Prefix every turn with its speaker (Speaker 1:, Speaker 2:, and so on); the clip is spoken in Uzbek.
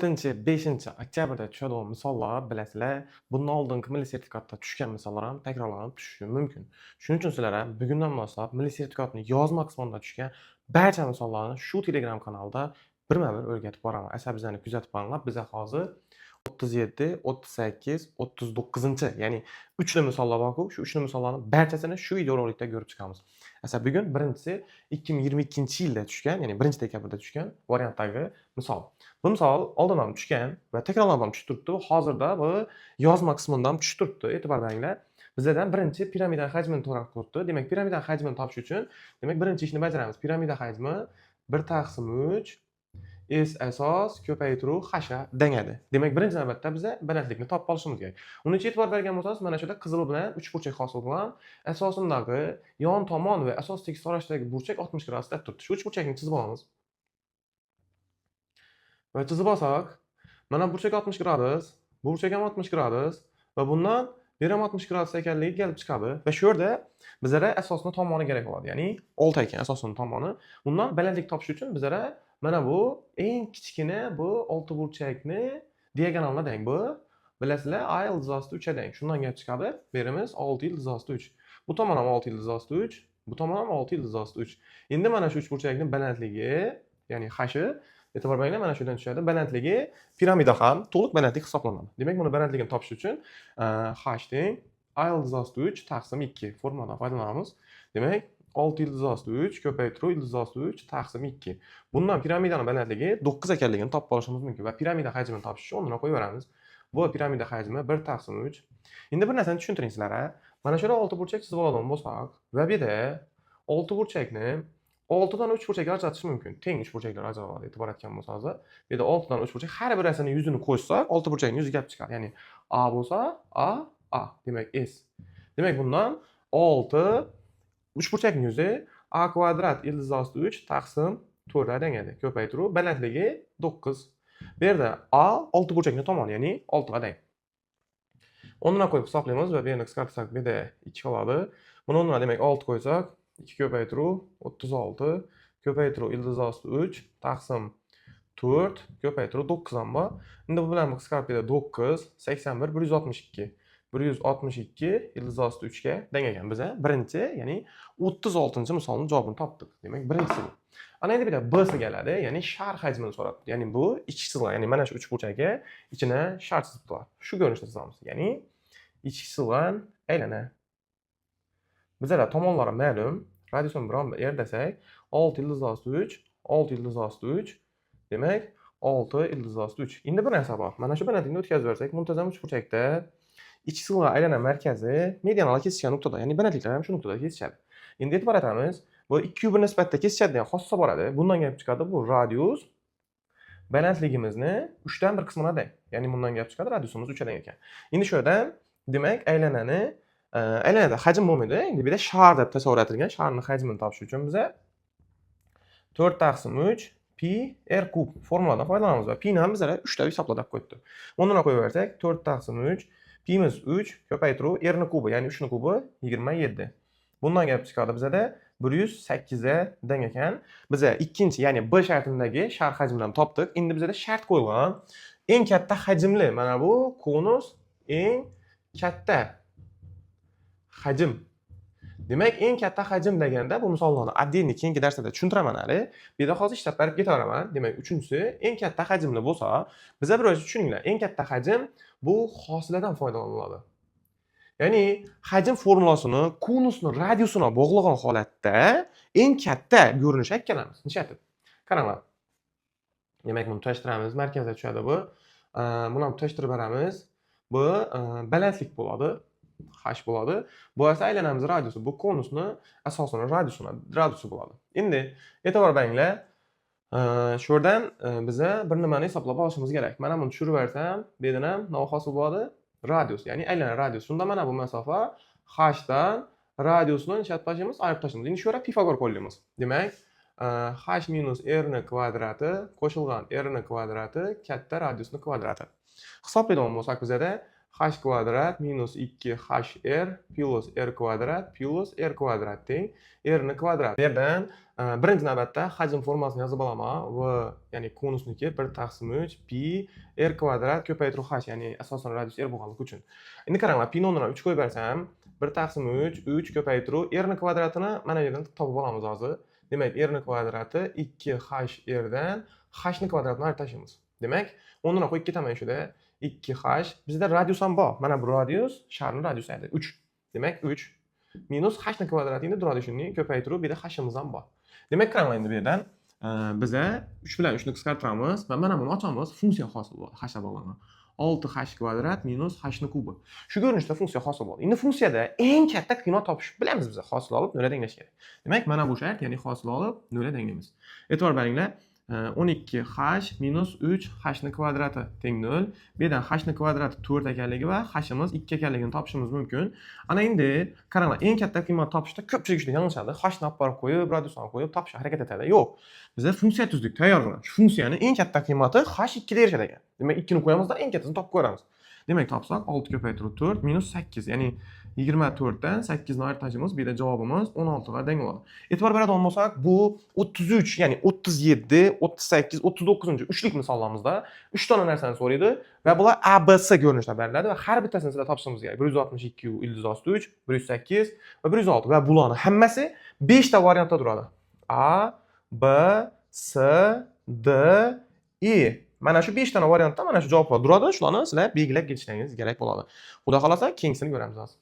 Speaker 1: 4-5 oktyabrda tushadigan misollar bilasizlar. Bundan oldingi milliy sertifikatda tushgan misollar ham takrorlanib tushishi mumkin. Shuning uchun sizlar ham bugundan boshlab milliy sertifikatning yozma qismida tushgan barcha misollarni shu Telegram kanalda birma-bir o'rgatib boraman. Asabizlarni kuzatib boringlar. Biz hozir 37, 38, 39, ya'ni 3 ta misollar bor-ku, shu 3 ta misollarning barchasini shu videorolikda ko'rib chiqamiz. Asal bugun birinchisi 2022-yilda tushgan, ya'ni 1-dekabrda tushgan variantdagi misol. Bu misol oldin ham tushgan va takrorlanib ham tushib turibdi. Hozirda bu yozma qismida ham tushib turibdi. E'tibor beringlar. Bizlardan birinchi piramida hajmini so'rab turibdi. Demak, piramida hajmini topish uchun demak birinchi ishni bajaramiz. Piramida hajmi 1/3 S asos ko'paytiruv h dengadi. Demak, birinchi navbatda biz balandlikni topib olishimiz kerak. Uni e'tibor bergan bo'lsangiz, mana shunda qizil bilan uchburchak hosil qilgan, asosindagi yon tomon va asos tekis orasidagi burchak 60 gradusda turibdi. Shu uchburchakni chizib olamiz. Va chizib olsak, mana burchak 60 gradus, burchak ham 60 gradus va bundan bir ham 60 gradus ekanligi kelib chiqadi. Va shu yerda bizlara asosning tomoni kerak bo'ladi. Ya'ni 6 ekan asosning tomoni. Bundan balandlik topish uchun bizlara mana bu eng kichkina bu 6 burchakni diagonalni deng. Bu bilasizlar a ildizosida 3 deng. Shundan kelib chiqadi. Berimiz 6 ildizosida 3. Bu tomon ham 6 ildizosida 3, bu tomon ham 6 ildizosida 3. Endi mana shu 3 burchakning balandligi, ya'ni h e'tibor beringlar, mana shundan tushadi. Balandligi piramida ham to'liq balandlik hisoblanadi. Demak, buni balandligini topish uchun h teng a ildizosida 3 taqsim 2 formuladan foydalanamiz. Demak, 6 ildizosida 3 ko'paytiruv ildizosida 3 taqsim 2. Bundan piramidaning balandligi 9 ekanligini topib olishimiz mumkin va piramida hajmini topish uchun o'rniga qo'yaveramiz. Bu piramida hajmi 1/3. Endi bir narsani tushuntiring sizlarga. Mana shunda 6 burchak chizib oladigan bo'lsak va bu yerda 6 burchakni 6 dan 3 burchakka ajratish mumkin. Teng 3 burchaklar ajraladi e'tibor etgan bo'lsangiz. Bu yerda 6 dan 3 burchak har birasining yuzini qo'shsak, 6 burchakning yuzi kelib chiqadi. Ya'ni a bo'lsa, a, demak s. Demak, bundan 6 3 burchakning yuzi a kvadrat ildizosida 3 taqsim 4 dengadi. Ko'paytiruv balandligi 9. Bu yerda a 6 burchakning tomoni, ya'ni 6 ga teng. O'rniga qo'yib hisoblaymiz va bu yerni qisqartirsak bu yerda 2 qoladi. Buni o'rniga demak 6 qo'ysak 2 ko'paytiruv 36 ko'paytiruv ildizosida 3 taqsim 4 ko'paytiruv 9 ham bor. Endi bu bilan qisqartirib 9 81 162. 162 ildizosida 3 ga teng ekan. Biz birinchi, ya'ni 36-misolning javobini topdik. Demak, birinchisi bu. Ana endi bitta b siga keladi, ya'ni shar hajmini so'rabdi. Ya'ni bu ichki sig'im, ya'ni mana shu 3 burchakka ichini shar chizib turadi. Shu ko'rinishda chizamiz. Ya'ni ichki sig'im aylana. Bizlar tomonlari ma'lum. Radiusini biron yer desak, 6 ildizosida 3, 6 ildizosida 3. Demak, 6 ildizosida 3. Endi bir narsa bor. Mana shu balandlikni o'tkazib bersak, muntazam uchburchakda ichki sig'im aylana markazi medianal kesishgan nuqtada, ya'ni balandliklar ham shu nuqtada kesishadi. Endi e'tibor etamiz, bu ikki yo'l nisbatda kesishadi degan xossa bor edi. Bundan kelib chiqadi bu radius balandligimizni 3 dan 1 qismina teng. Ya'ni bundan kelib chiqadi radiusimiz 3 ga teng ekan. Endi shu yerdan demak aylanani aylanada hajm bo'lmaydi. Endi bu yerda shar deb tasavvur etilgan sharning hajmini topish uchun biz 4/3 pi r kub formuladan foydalanamiz va pi ni ham bizlar 3 ta hisoblab qo'yibdi. O'rniga qo'yaversak 4/3 pimiz 3 ko'paytiruv r ni kubi, ya'ni 3 ni kubi 27. Bundan kelib chiqadi bizda 108 ga teng ekan. Biz ikkinchi, ya'ni b shartidagi shar hajmini ham topdik. Endi bizda shart qo'yilgan eng katta hajmli mana bu konus eng katta hajm. Demak, eng katta hajm deganda bu misollarni отдельно keyingi darslarda tushuntiraman hali. Bu yerda hozir ishlab berib ketaveraman. Demak, uchinchisi eng katta hajmli bo'lsa, bizlar bir o'zi tushuninglar. Eng katta hajm bu hosiladan foydalaniladi. Ya'ni hajm formulasini konusning radiusini bog'lagan holatda eng katta ko'rinish aytganamiz. Nishatib. Qaranglar. Demak, buni tutashtiramiz. Markazga tushadi bu. Buni ham tutashtirib beramiz. Bu balandlik bo'ladi. H bo'ladi. Bu esa aylanamiz radiusi. Bu konusni asosini radiusi bo'ladi. Endi e'tibor beringlar. Shu yerdan biza bir nimani hisoblab olishimiz kerak. Mana buni tushirib bersam, bu yerdan ham nima hosil bo'ladi? Radius, ya'ni aylana radius. Shunda mana bu masofa h dan radiusni nishat tashimiz, ayirib tashimiz. Endi shu yerda Pifagor qo'llaymiz. Demak, h minus r ni kvadrati qo'shilgan r ni kvadrati katta radiusni kvadrati. Hisoblaydigan bo'lsak bizda h kvadrat minus 2hr plus r kvadrat plus r kvadrat teng r ni kvadrat. Bu yerdan birinchi navbatda hajm formulasini yozib olaman va ya'ni konusniki 1/3 pi r kvadrat ko'paytiruv h, ya'ni asosan radius r bo'lganligi uchun. Endi qaranglar, pi o'rniga 3 qo'yib bersam, 1/3 3 ko'paytiruv r ni kvadratini mana bu yerdan topib olamiz hozir. Demak, r ni kvadrati 2hr dan h ni kvadratini olib tashlaymiz. Demak, o'rniga qo'yib ketaman shunda 2h. Bizda radius ham bor. Mana bu radius, sharning radiusi edi 3. Demak, 3 minus h ni kvadratini duradi shuni ko'paytiruv, bir de h'imiz ham bor. Demak, qaranglar endi bu yerdan biza 3 bilan 3 ni qisqartiramiz va mana buni ochamiz. Funksiya hosil bo'ladi. h ga bog'langan. 6h kvadrat minus h ni kubi. Shu ko'rinishda funksiya hosil bo'ldi. Endi funksiyada eng katta qiymat topish bilamiz biz. Hosil olib 0 tenglash kerak. Demak, mana bu shart, ya'ni hosil olib 0 tenglaymiz. E'tibor beringlar. 12h minus 3h ni kvadrati teng 0. Bu yerdan h ni kvadrati 4 ekanligi va h'imiz 2 ekanligini topishimiz mumkin. Ana endi qaranglar, eng katta qiymat topishda ko'pchilik shunday yanglishadi. H ni olib borib qo'yib, radiusni olib qo'yib topishga harakat etadi. Yo'q. Bizda funksiya tuzdik, tayyorlanadi. Shu funksiyani eng katta qiymati h2 da erishadi ekan. Demak, 2 ni qo'yamizda eng kattasini topib ko'ramiz. Demak, topsak 6 ko'paytiruv 4 minus 8, ya'ni 24 dan 8 ni olib tashlashimiz, bu yerda javobimiz 16 ga teng bo'ladi. E'tibor beradigan bo'lsak, bu 33, ya'ni 37, 38, 39 uchlik misollarimizda 3 dona narsani so'raydi va bular A, B, C ko'rinishda beriladi va har bittasini sizlar topishimiz kerak. 162 ildiz osti 3, 108 va 106 va bularning hammasi 5 ta variantda turadi. A, B, C, D, E. Mana shu 5 dona variantda mana shu javoblar turadi. Shularni sizlar belgilab ketishingiz kerak bo'ladi. Xudo xolasa, keyinkisini ko'ramiz hozir.